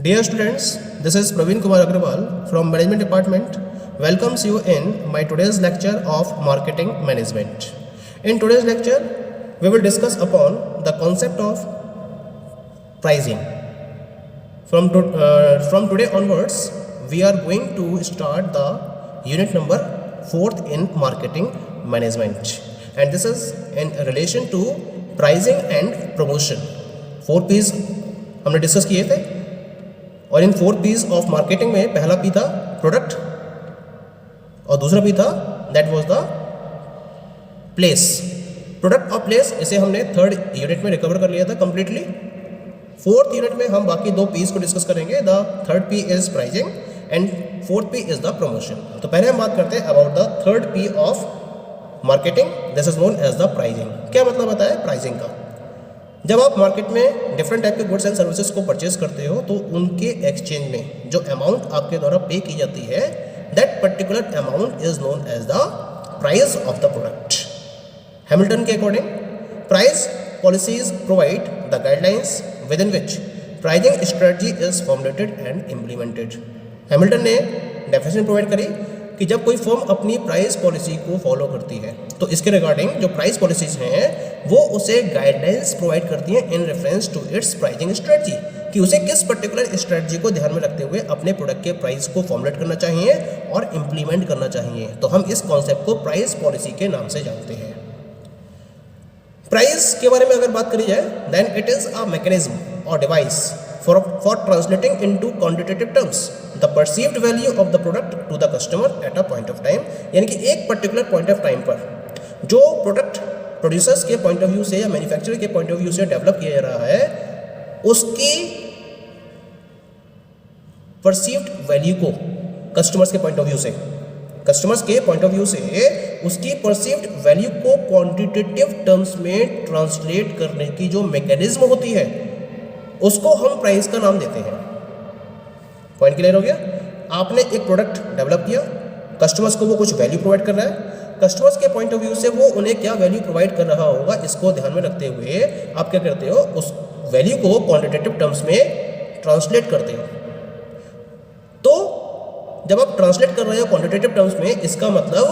Dear students, this is Praveen Kumar Agrawal from Management Department. Welcomes you in my today's lecture of Marketing Management. In today's lecture, we will discuss upon the concept of pricing. From today onwards, we are going to start the unit number 4th in Marketing Management, and this is in relation to pricing and promotion. 4 P's हमने discuss किए थे और इन 4 P's of marketing में पहला P था product और दूसरा P था that was the place. Product और प्लेस इसे हमने 3rd यूनिट में रिकवर कर लिया था कंप्लीटली। 4th यूनिट में हम बाकी 2 P's को डिस्कस करेंगे। The 3rd P is pricing and 4th P is the promotion. तो पहले हम बात करते हैं about the 3rd P of marketing, this is known as the pricing. क्या मतलब होता है प्राइसिंग का? जब आप मार्केट में डिफरेंट टाइप के गुड्स एंड सर्विसेज को परचेज करते हो तो उनके एक्सचेंज में जो अमाउंट आपके द्वारा पे की जाती है that particular amount is known as the price of the product. Hamilton के according price policies provide the guidelines within which pricing strategy is formulated and implemented. Hamilton ने डेफिनेशन प्रोवाइड करी कि जब कोई फर्म अपनी price policy को follow करती है तो इसके रिगार्डिंग जो प्राइस पॉलिसीज हैं वो उसे गाइडलाइंस प्रोवाइड करती हैं in reference to its pricing strategy, कि उसे किस पर्टिकुलर स्ट्रेटजी को ध्यान में रखते हुए अपने प्रोडक्ट के प्राइस को फॉर्मुलेट करना चाहिए और इम्प्लीमेंट करना चाहिए। तो हम इस कॉन्सेप्ट को प्राइस पॉलिसी के नाम से जानते हैं। प्राइस के बारे में अगर बात करी जाए then it is a mechanism और device for translating into quantitative terms the perceived value of the product to the customer at a point of time। यानी कि एक पर्टिकुलर पॉइंट ऑफ टाइम पर जो प्रोडक्ट प्रोड्यूसर्स के point of view से या manufacturer के पॉइंट ऑफ व्यू से डेवलप किया जा रहा है उसकी परसीव्ड वैल्यू को कस्टमर्स के पॉइंट ऑफ व्यू से उसकी परसीव्ड वैल्यू को क्वांटिटेटिव टर्म्स में ट्रांसलेट करने की जो मैकेनिज्म होती है उसको हम प्राइस का नाम देते हैं। पॉइंट क्लियर हो गया? आपने एक प्रोडक्ट डेवलप किया, कस्टमर्स को वो कुछ वैल्यू प्रोवाइड कर रहा है, कस्टमर्स के पॉइंट ऑफ व्यू से वो उन्हें क्या वैल्यू प्रोवाइड कर रहा होगा इसको ध्यान में रखते हुए आप क्या करते हो, उस वैल्यू को क्वांटिटेटिव टर्म्स में ट्रांसलेट करते हो। तो जब आप ट्रांसलेट कर रहे हो क्वांटिटेटिव टर्म्स में, इसका मतलब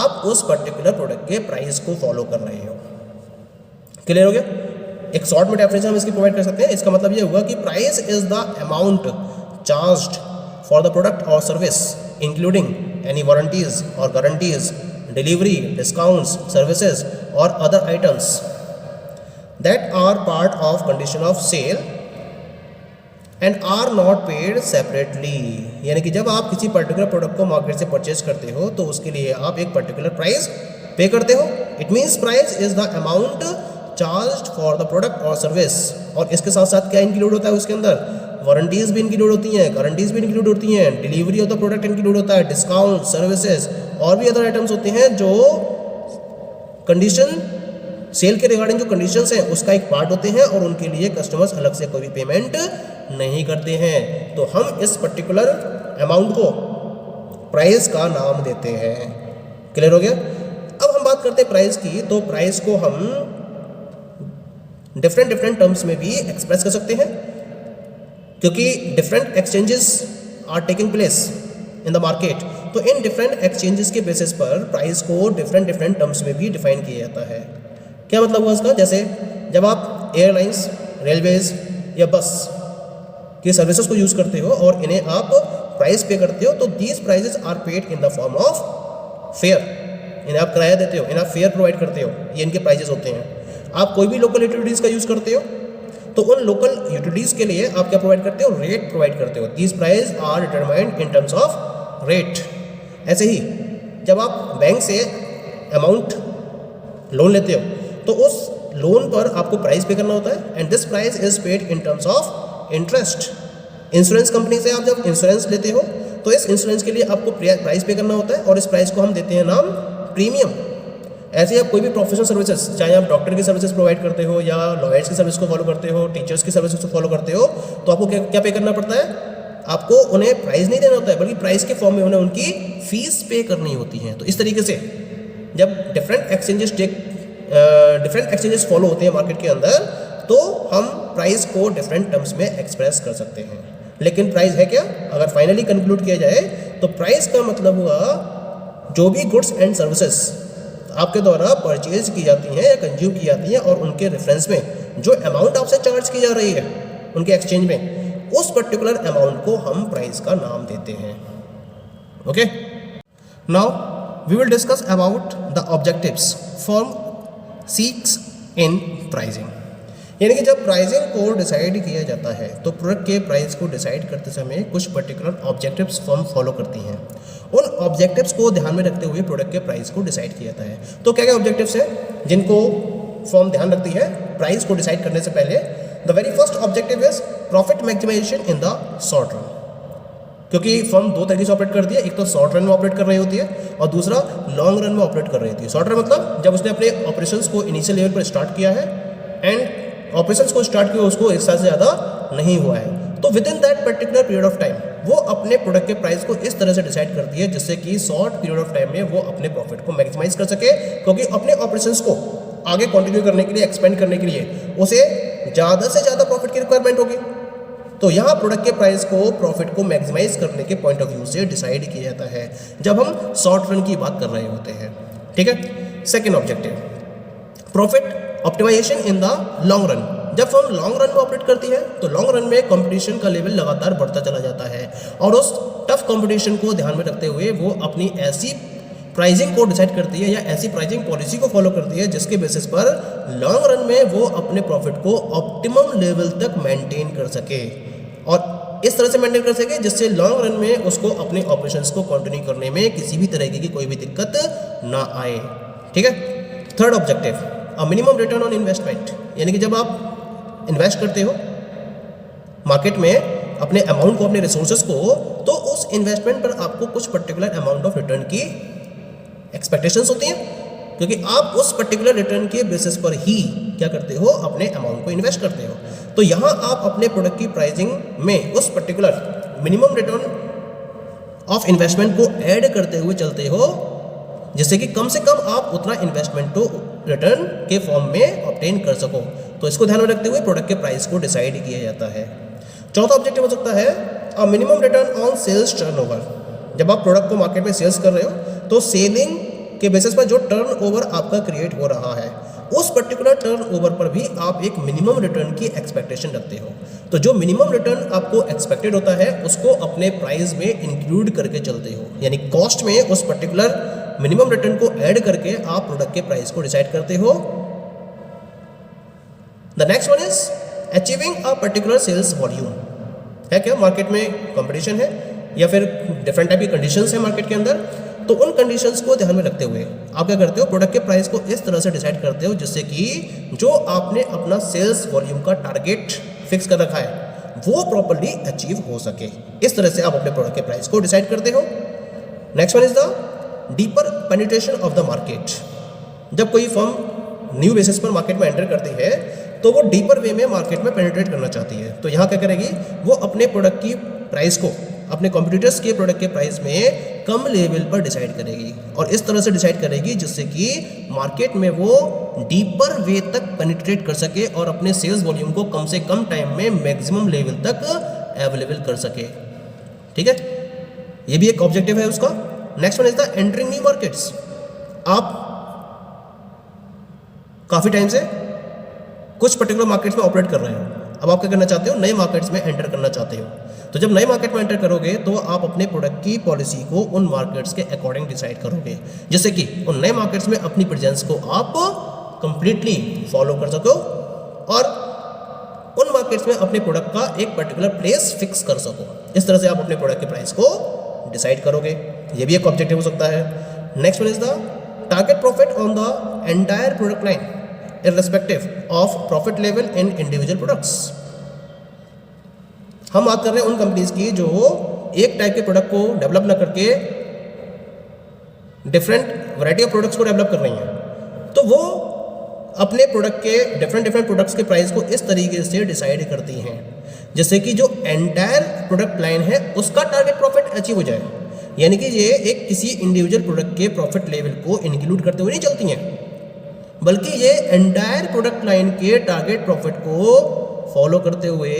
आप उस पर्टिकुलर प्रोडक्ट के प्राइस को फॉलो कर रहे हो। क्लियर हो गया? एक शॉर्ट में डेफिनेशन हम इसकी प्रोवाइड कर सकते हैं। इसका मतलब ये हुआ कि price is the amount charged for the product और सर्विस इंक्लूडिंग एनी वारंटीज और गारंटीज, डिलीवरी, डिस्काउंट्स, सर्विसेज और other items that are part of condition of sale and are not paid separately. यानी कि जब आप किसी पर्टिकुलर प्रोडक्ट को market से परचेज करते हो तो उसके लिए आप एक पर्टिकुलर प्राइस पे करते हो। It means price is the amount charged for the product और सर्विस। और इसके साथ साथ क्या इंक्लूड होता है उसके अंदर? वारंटीज भी इंक्लूड होती हैं, गारंटीज भी इंक्लूड होती हैं, delivery of the product include होता है, डिस्काउंट, सर्विसेज और भी अदर आइटम्स होते हैं जो कंडीशन सेल के रिगार्डिंग जो कंडीशंस हैं उसका एक पार्ट होते हैं और उनके लिए कस्टमर्स अलग से कोई भी पेमेंट नहीं करते हैं। तो हम इस पर्टिकुलर अमाउंट को प्राइस का नाम देते हैं। क्लियर हो गया? अब हम बात करते हैं प्राइस की। तो प्राइस को हम डिफरेंट टर्म्स में भी एक्सप्रेस कर सकते हैं क्योंकि different exchanges are taking place in the market. तो इन डिफरेंट एक्सचेंजेस के बेसिस पर प्राइस को डिफरेंट टर्म्स में भी डिफाइन किया जाता है। क्या मतलब हुआ इसका? जैसे जब आप एयरलाइंस, रेलवेज या बस की सर्विसेज को यूज़ करते हो और इन्हें आप प्राइस पे करते हो तो these prices are paid in the form of fare. इन्हें आप किराया देते हो, इन्हें आप फेयर प्रोवाइड करते हो, ये इनके प्राइजेस होते हैं। आप कोई भी लोकल यूटिलिटीज़ का यूज़ करते हो तो उन लोकल यूटिलिटीज़ के लिए आप क्या प्रोवाइड करते हो? रेट प्रोवाइड करते हो। These price are determined in terms of rate. ऐसे ही जब आप बैंक से अमाउंट लोन लेते हो तो उस लोन पर आपको प्राइस पे करना होता है and this price is paid in terms of interest. Insurance company से आप जब इंश्योरेंस लेते हो तो इस इंश्योरेंस के लिए आपको प्राइस पे करना होता है और इस प्राइस को हम देते हैं नाम प्रीमियम। ऐसे ही आप कोई भी प्रोफेशनल सर्विसेज, चाहे आप डॉक्टर की सर्विसेज प्रोवाइड करते हो या लॉयर्स की सर्विस को फॉलो करते हो, टीचर्स की सर्विसेज को फॉलो करते हो, तो आपको क्या पे करना पड़ता है? आपको उन्हें प्राइस नहीं देना होता है बल्कि प्राइस के फॉर्म में उन्हें उनकी फीस पे करनी होती है। तो इस तरीके से जब डिफरेंट एक्सचेंजेस फॉलो होते हैं मार्केट के अंदर तो हम प्राइस को डिफरेंट टर्म्स में एक्सप्रेस कर सकते हैं। लेकिन प्राइस है क्या? अगर फाइनली कंक्लूड किया जाए तो प्राइस का मतलब हुआ जो भी गुड्स एंड सर्विसेज आपके द्वारा परचेज की जाती हैं या कंज्यूम की जाती हैं और उनके रेफरेंस में जो अमाउंट आपसे चार्ज की जा रही है उनके एक्सचेंज में, उस पर्टिकुलर अमाउंट को हम प्राइस का नाम देते हैं। Okay, now we will discuss about the objectives firm seeks in pricing. यानी कि जब प्राइसिंग को डिसाइड किया जाता है तो प्रोडक्ट के प्राइस को डिसाइड करते समय कुछ पर्टिकुलर ऑब्जेक्टिव्स फर्म फॉलो करती हैं। उन ऑब्जेक्टिव्स को ध्यान में रखते हुए प्रोडक्ट के प्राइस को डिसाइड किया जाता है। तो क्या क्या ऑब्जेक्टिव्स हैं जिनको फर्म ध्यान रखती है प्राइस को डिसाइड करने से पहले? The very first objective is profit maximization in the short run. क्योंकि फर्म दो तरीके से ऑपरेट करती है, एक तो शॉर्ट रन में ऑपरेट कर रही होती है और दूसरा लॉन्ग रन में ऑपरेट कर रही होती है। शॉर्ट रन मतलब जब उसने अपने ऑपरेशंस को इनिशियल लेवल पर स्टार्ट किया है एंड ऑपरेशंस को स्टार्ट किया उसको एक साल से ज़्यादा नहीं हुआ है, तो with in that particular period of time वो अपने प्रोडक्ट के प्राइस को इस तरह से डिसाइड करती है जिससे कि शॉर्ट पीरियड ऑफ टाइम में वो अपने प्रॉफिट को मैक्सिमाइज कर सके, क्योंकि अपने ऑपरेशंस को आगे कंटिन्यू करने के लिए, एक्सपेंड करने के लिए उसे ज़्यादा से ज़्यादा प्रॉफिट की रिक्वायरमेंट होगी। तो यहाँ प्रोडक्ट के प्राइस को, प्रॉफिट को मैक्सिमाइज करने के पॉइंट ऑफ व्यू से डिसाइड किया जाता है जब हम शॉर्ट रन की बात कर रहे होते हैं। ठीक है। Second objective, profit optimization in the long run. जब फर्म लॉन्ग रन में ऑपरेट करती है तो लॉन्ग रन में कंपटीशन का लेवल लगातार बढ़ता चला जाता है और उस टफ कंपटीशन को ध्यान में रखते हुए वो अपनी ऐसी प्राइसिंग को डिसाइड करती है या ऐसी प्राइसिंग पॉलिसी को फॉलो करती है जिसके बेसिस पर लॉन्ग रन में वो अपने प्रॉफिट को ऑप्टिमम लेवल तक मेंटेन कर सके और इस तरह से मेंटेन कर सके जिससे लॉन्ग रन में उसको अपने ऑपरेशंस को कंटिन्यू करने में किसी भी तरीके की कोई भी दिक्कत ना आए। ठीक है। Third objective, a minimum return on investment. यानी कि जब आप इन्वेस्ट करते हो मार्केट में अपने अमाउंट को, अपने रिसोर्सेज को, तो उस इन्वेस्टमेंट पर आपको कुछ पर्टिकुलर अमाउंट ऑफ रिटर्न की एक्सपेक्टेशंस होती हैं, क्योंकि आप उस पर्टिकुलर रिटर्न के बेसिस पर ही क्या करते हो, अपने अमाउंट को इन्वेस्ट करते हो। तो यहाँ आप अपने प्रोडक्ट की प्राइसिंग में उस particular minimum return of investment को ऐड करते हुए चलते हो जिससे कि कम से कम आप उतना इन्वेस्टमेंट को रिटर्न के फॉर्म में ऑब्टेन कर सको। तो इसको ध्यान में रखते हुए प्रोडक्ट के प्राइस को डिसाइड किया जाता है। चौथा ऑब्जेक्टिव हो सकता है a minimum return on sales turnover. जब आप प्रोडक्ट को मार्केट में सेल्स कर रहे हो तो सेलिंग के बेसिस पर जो टर्नओवर आपका क्रिएट हो रहा है उस पर्टिकुलर टर्नओवर पर भी आप एक मिनिमम रिटर्न की एक्सपेक्टेशन रखते हो। तो जो मिनिमम रिटर्न आपको एक्सपेक्टेड होता है उसको अपने प्राइस में इंक्लूड करके चलते हो, यानी कॉस्ट में उस पर्टिकुलर मिनिमम रिटर्न को ऐड करके आप प्रोडक्ट के प्राइस को डिसाइड करते हो। The next one is achieving a particular sales volume. है क्या, मार्केट में कंपटीशन है या फिर डिफरेंट टाइप की कंडीशंस है मार्केट के अंदर, तो उन कंडीशंस को ध्यान में रखते हुए आप क्या करते हो, प्रोडक्ट के प्राइस को इस तरह से डिसाइड करते हो जिससे कि जो आपने अपना सेल्स वॉल्यूम का टारगेट फिक्स कर रखा है वो प्रॉपर्ली अचीव हो सके। इस तरह से आप अपने प्रोडक्ट के प्राइस को डिसाइड करते हो। Next one is the deeper penetration of the market. जब कोई फर्म न्यू बेसिस पर मार्केट में एंटर करती है तो वो डीपर वे में मार्केट में पेनिट्रेट करना चाहती है। तो यहाँ क्या करेगी, वो अपने प्रोडक्ट की प्राइस को अपने कॉम्पिटिटर्स के प्रोडक्ट के प्राइस में कम लेवल पर डिसाइड करेगी और इस तरह से डिसाइड करेगी जिससे कि मार्केट में वो डीपर वे तक पेनिट्रेट कर सके और अपने सेल्स वॉल्यूम को कम से कम टाइम में मैक्सिमम लेवल तक अवेलेबल कर सके। ठीक है, ये भी एक ऑब्जेक्टिव है उसका। Next one is the entering new markets. आप काफ़ी टाइम से कुछ पर्टिकुलर मार्केट्स में ऑपरेट कर रहे हो, अब आप क्या करना चाहते हो, नए मार्केट्स में एंटर करना चाहते हो। तो जब नए मार्केट में एंटर करोगे तो आप अपने प्रोडक्ट की पॉलिसी को उन मार्केट्स के अकॉर्डिंग डिसाइड करोगे जिससे कि उन नए मार्केट्स में अपनी प्रेजेंस को आप कंप्लीटली फॉलो कर सको और उन मार्केट्स में अपने प्रोडक्ट का एक पर्टिकुलर प्लेस फिक्स कर सको। इस तरह से आप अपने प्रोडक्ट के प्राइस को डिसाइड करोगे। ये भी एक ऑब्जेक्टिव हो सकता है। Next one is the target profit on the entire product line irrespective of profit level in individual products. हम बात कर रहे हैं उन कंपनीज की जो एक टाइप के प्रोडक्ट को डेवलप ना करके डिफरेंट वैरायटी ऑफ प्रोडक्ट्स को डेवलप कर रही हैं। तो वो अपने प्रोडक्ट के डिफरेंट प्रोडक्ट्स के प्राइस को इस तरीके से डिसाइड करती हैं जैसे कि जो एंटायर प्रोडक्ट लाइन है उसका टारगेट प्रॉफिट अचीव हो जाए। यानी कि ये एक किसी इंडिविजुअल प्रोडक्ट के प्रॉफिट लेवल को इंक्लूड करते हुए नहीं चलती हैं, बल्कि ये एंटायर प्रोडक्ट लाइन के टारगेट प्रॉफिट को फॉलो करते हुए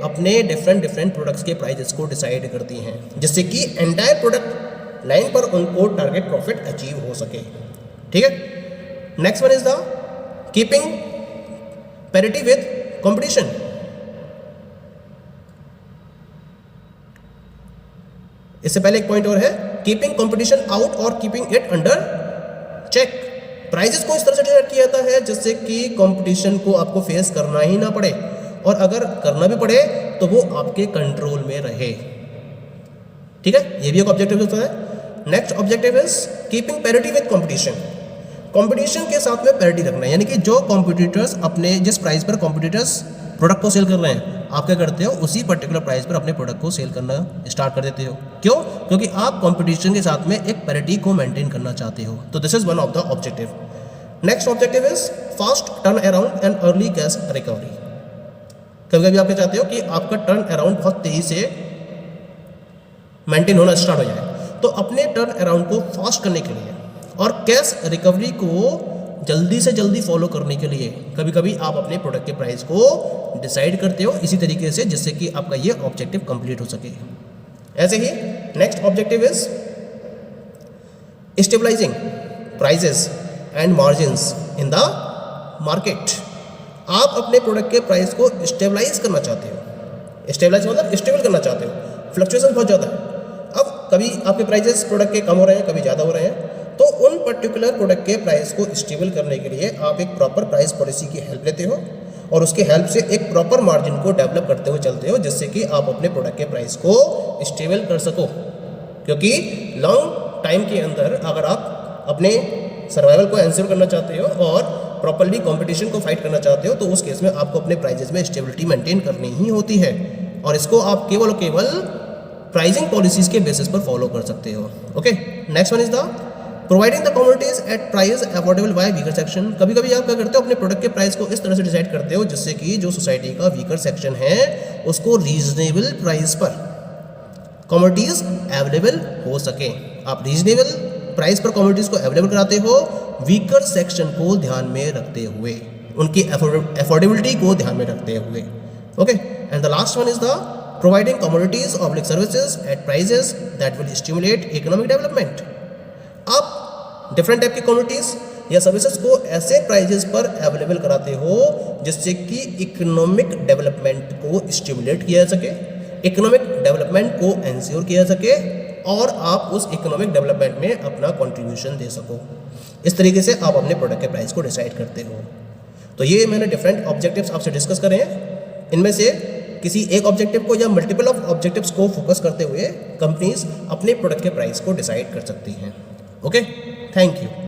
अपने डिफरेंट प्रोडक्ट्स के प्राइजेस को डिसाइड करती हैं, जिससे कि एंटायर प्रोडक्ट लाइन पर उनको टारगेट प्रॉफिट अचीव हो सके। ठीक है, next one is the keeping parity with competition. इससे पहले एक पॉइंट और है, कीपिंग कंपटीशन आउट और keeping it under check. Prices को इस तरह से डिसाइड किया जाता है जिससे कि कंपटीशन को आपको फेस करना ही ना पड़े, और अगर करना भी पड़े तो वो आपके कंट्रोल में रहे। ठीक है, ये भी एक ऑब्जेक्टिव होता है। Next objective is keeping parity with competition. Competition के साथ में पैरिटी रखना है, यानी कि जो कॉम्पिटिटर्स अपने जिस प्राइस पर कॉम्पिटिटर्स प्रोडक्ट को सेल कर रहे हैं, आप क्या करते हो, उसी पर्टिकुलर प्राइस पर अपने प्रोडक्ट को सेल करना स्टार्ट कर देते हो। क्यों? क्योंकि आप कंपटीशन के साथ में एक पैरिटी को मेंटेन करना चाहते हो। तो this is one of the objective. Next objective is fast turn around and early cash recovery. कभी कभी आप क्या चाहते हो कि आपका टर्न अराउंड बहुत तेजी से मेंटेन होना स्टार्ट हो जाए, तो अपने टर्न अराउंड को फास्ट करने के लिए और कैश रिकवरी को जल्दी से जल्दी फॉलो करने के लिए कभी कभी आप अपने प्रोडक्ट के प्राइस को डिसाइड करते हो इसी तरीके से, जिससे कि आपका ये ऑब्जेक्टिव कंप्लीट हो सके। ऐसे ही next objective is stabilising prices and margins in the market. आप अपने प्रोडक्ट के प्राइस को स्टेबलाइज करना चाहते हो। स्टेबलाइज मतलब स्टेबल करना चाहते हो। फ्लक्चुएशन बहुत ज़्यादा है, अब कभी आपके प्राइसेस प्रोडक्ट के कम हो रहे हैं, कभी ज़्यादा हो रहे हैं, तो उन पर्टिकुलर प्रोडक्ट के प्राइस को स्टेबल करने के लिए आप एक प्रॉपर प्राइस पॉलिसी की हेल्प लेते हो और उसके हेल्प से एक प्रॉपर मार्जिन को डेवलप करते हुए चलते हो, जिससे कि आप अपने प्रोडक्ट के प्राइस को स्टेबल कर सको। क्योंकि लॉन्ग टाइम के अंदर अगर आप अपने सर्वाइवल को एंश्योर करना चाहते हो और प्रॉपरली कंपटीशन को फाइट करना चाहते हो, तो उस केस में आपको अपने प्राइजेस में स्टेबिलिटी मेंटेन करनी ही होती है, और इसको आप केवल और केवल प्राइसिंग पॉलिसीज के बेसिस पर फॉलो कर सकते हो। Okay, next one is the providing the commodities at price affordable by weaker section. कभी कभी आप क्या करते हो, अपने प्रोडक्ट के प्राइस को इस तरह से डिसाइड करते हो जिससे कि जो सोसाइटी का वीकर सेक्शन है उसको रीजनेबल प्राइस पर कमोडिटीज अवेलेबल हो सके। आप रीजनेबल प्राइस पर कमोडिटीज को अवेलेबल कराते हो वीकर सेक्शन को ध्यान में रखते हुए, उनकी अफोर्डेबिलिटी को ध्यान में रखते हुए। Okay, and the last one is the providing commodities oblique services at prices that will stimulate economic development. आप डिफरेंट टाइप की कमोडिटीज या सर्विसेज को ऐसे प्राइजेस पर अवेलेबल कराते हो जिससे कि इकोनॉमिक डेवलपमेंट को स्टिमुलेट किया जा सके, इकोनॉमिक डेवलपमेंट को एंश्योर किया जा सके, और आप उस इकोनॉमिक डेवलपमेंट में अपना कंट्रीब्यूशन दे सको। इस तरीके से आप अपने प्रोडक्ट के प्राइस को डिसाइड करते हो। तो ये मैंने डिफरेंट ऑब्जेक्टिव्स आपसे डिस्कस करे हैं। इनमें से किसी एक ऑब्जेक्टिव को या मल्टीपल ऑफ ऑब्जेक्टिव्स को फोकस करते हुए कंपनीज अपने प्रोडक्ट के प्राइस को डिसाइड कर सकती हैं। Okay, thank you.